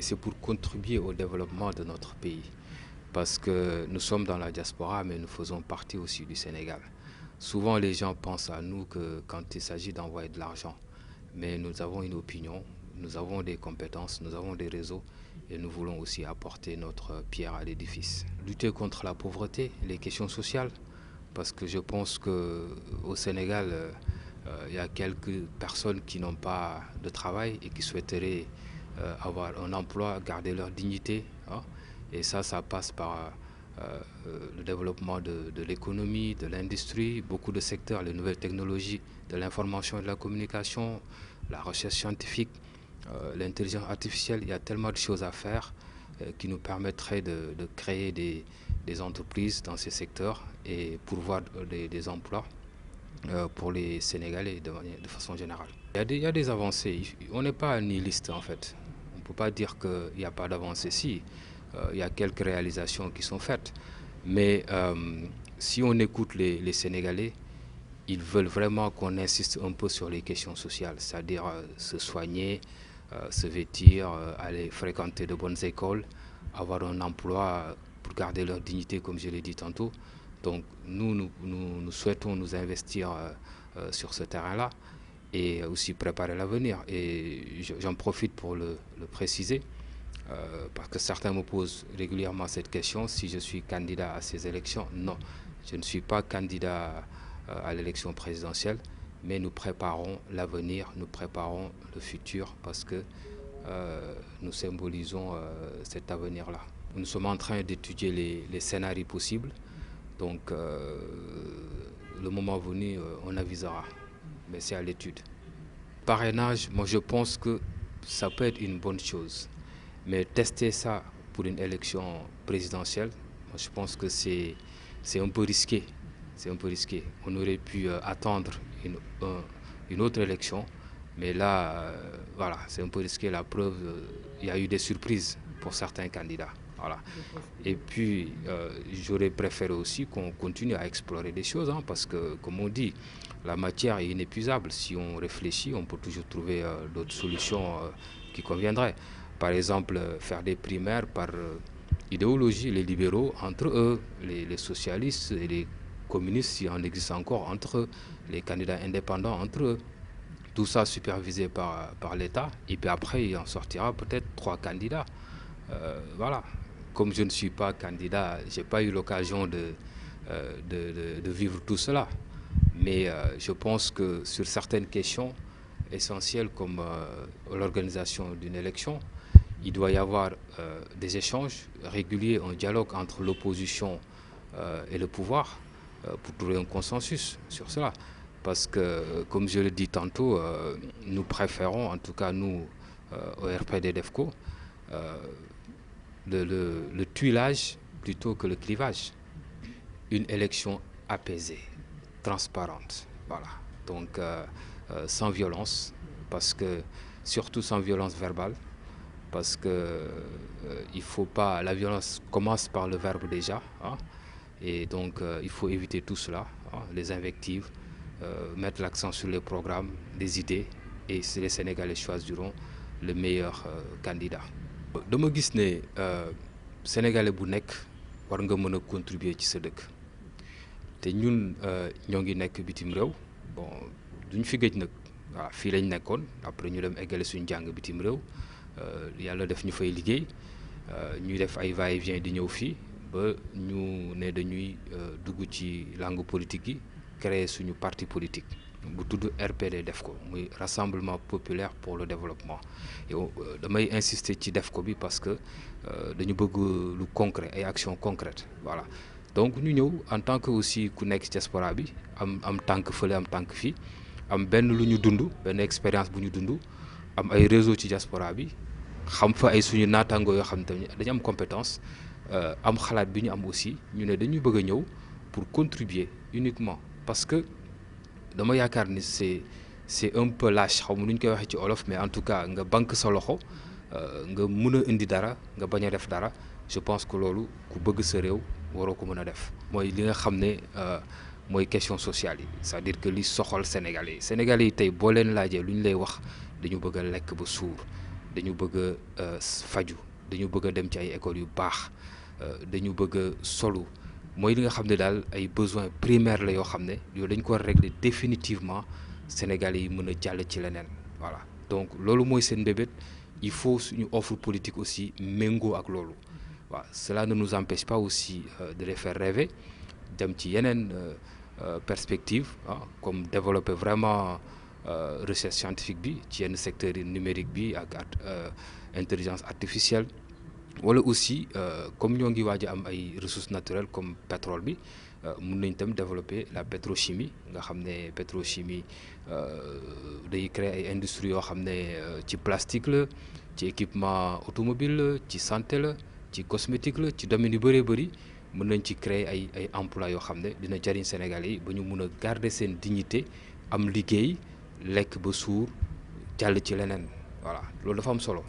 C'est pour contribuer au développement de notre pays. Parce que nous sommes dans la diaspora, mais nous faisons partie aussi du Sénégal. Souvent, les gens pensent à nous que quand il s'agit d'envoyer de l'argent. Mais nous avons une opinion, nous avons des compétences, nous avons des réseaux et nous voulons aussi apporter notre pierre à l'édifice. Lutter contre la pauvreté, les questions sociales, parce que je pense qu'au Sénégal, il y a quelques personnes qui n'ont pas de travail et qui souhaiteraient avoir un emploi, garder leur dignité. Hein. Et ça passe par le développement de l'économie, de l'industrie, beaucoup de secteurs, les nouvelles technologies, de l'information et de la communication, la recherche scientifique, l'intelligence artificielle. Il y a tellement de choses à faire qui nous permettraient de créer des entreprises dans ces secteurs et pourvoir des emplois pour les Sénégalais de façon générale. Il y a des avancées. On n'est pas nihiliste en fait. On ne peut pas dire qu'il n'y a pas d'avancées. Si, il y a quelques réalisations qui sont faites. Mais si on écoute les Sénégalais, ils veulent vraiment qu'on insiste un peu sur les questions sociales, c'est-à-dire se soigner, se vêtir, aller fréquenter de bonnes écoles, avoir un emploi pour garder leur dignité, comme je l'ai dit tantôt. Donc nous souhaitons nous investir sur ce terrain-là et aussi préparer l'avenir. Et j'en profite pour le préciser, parce que certains me posent régulièrement cette question, si je suis candidat à ces élections. Non, je ne suis pas candidat à l'élection présidentielle, mais nous préparons l'avenir, nous préparons le futur, parce que nous symbolisons cet avenir-là. Nous sommes en train d'étudier les scénarios possibles, donc le moment venu, on avisera, mais c'est à l'étude. Parrainage, moi je pense que ça peut être une bonne chose, mais tester ça pour une élection présidentielle, moi je pense que c'est un peu risqué. C'est un peu risqué. On aurait pu attendre une autre élection, mais là, voilà, c'est un peu risqué. La preuve, il y a eu des surprises pour certains candidats. Voilà. Et puis, j'aurais préféré aussi qu'on continue à explorer des choses, hein, parce que, comme on dit, la matière est inépuisable. Si on réfléchit, on peut toujours trouver d'autres solutions qui conviendraient. Par exemple, faire des primaires par idéologie, les libéraux entre eux, les socialistes et les communistes, s'il en existe encore, entre eux, les candidats indépendants entre eux. Tout ça supervisé par l'État. Et puis après, il en sortira peut-être 3 candidats. Voilà. Comme je ne suis pas candidat, je n'ai pas eu l'occasion de vivre tout cela. Mais je pense que sur certaines questions essentielles comme l'organisation d'une élection, il doit y avoir des échanges réguliers, un dialogue entre l'opposition et le pouvoir pour trouver un consensus sur cela. Parce que, comme je l'ai dit tantôt, nous préférons, en tout cas nous, au RPD-DEFCO, le tuilage plutôt que le clivage. Une élection apaisée, transparente, voilà. Donc sans violence, parce que surtout sans violence verbale, parce que il faut pas, la violence commence par le verbe déjà, hein, et donc il faut éviter tout cela, hein, les invectives, mettre l'accent sur les programmes, les idées, et les Sénégalais choisiront le meilleur candidat. dama gis ne Sénégalais bu nekk war nga mën a contribuer ci sa dëkk te ñun ñoo ngi nekk bitim réew bon duñ fi gëj nag waaw fii lañ nekkoon après ñu dem eggale suñu jàng bitim réew yàlla def ñu fay liggéey ñuy def ay va-et-vient di ñëw fii ba ñu ne dañuy dugg ci langue politique yi créer suñu parti politique bu tudd RPD DEFCO muy rassemblement populaire pour le développement yow damay insister ci DEFCO bi parce que dañu bëgg lu concret ay actions concrètes voilà. Donc ñu ñëw en tant que aussi ku nekk ci diaspora bi am tànk fële am tànk fii am benn lu ñu dund benn expérience bu ñu dund am ay réseau ci diaspora bi xam fa ay suñu naataangoo yoo xam ne dañu am compétence am xalaat bi ñu am aussi ñu ne dañuy bëgg a ñëw pour contribuer uniquement parce que dama yaakaar ni c'est un peu lâche xaw ma nu ñu koy waxee ci olof mais en tout cas nga banque sa loxo nga mun a indi dara nga bañ a def dara je pense que loolu ku bëgg sa réew waroo ko mën a def. mooy li nga xam ne mooy question sociale yi c'est-à-dire que li soxal Sénégalais yi tey boo leen laajee lu ñu lay wax dañu bëgg a lekk ba suur dañu bëgg faju dañu bëgg dem ci ay écoles yu baax dañu bëgg solo mooy li nga xam ne daal ay besoins primaires la yoo xam ne yow dañ ko régler définitivement Sénégalais yi mën a jàll ci leneen voilà donc loolu mooy seen mbébét il faut suñu offre politique aussi méngoo ak loolu waaw cela ne nous empêche pas aussi de les faire rêver dem ci yeneen perspective comme développer vraiment recherche scientifique bi ci yenn secteur numérique bi ak intelligence artificielle wala aussi comme ñoo ngi waaj a am ay ressources naturelles comme pétrole bi mun nañ tam développer la pétrochimie nga xam ne pétrochimie day créer ay industries yoo xam ne ci plastique la ci équipement automobile la ci santé la ci cosmétique la ci domaine yu bëree bëri mën nañ ci créer ay emplois yoo xam ne dina jariñ Sénégalais yi ba ñu mun a garder seen dignité am liggéey lekk ba suur jàll ci leneen voilà loolu dafa am solo.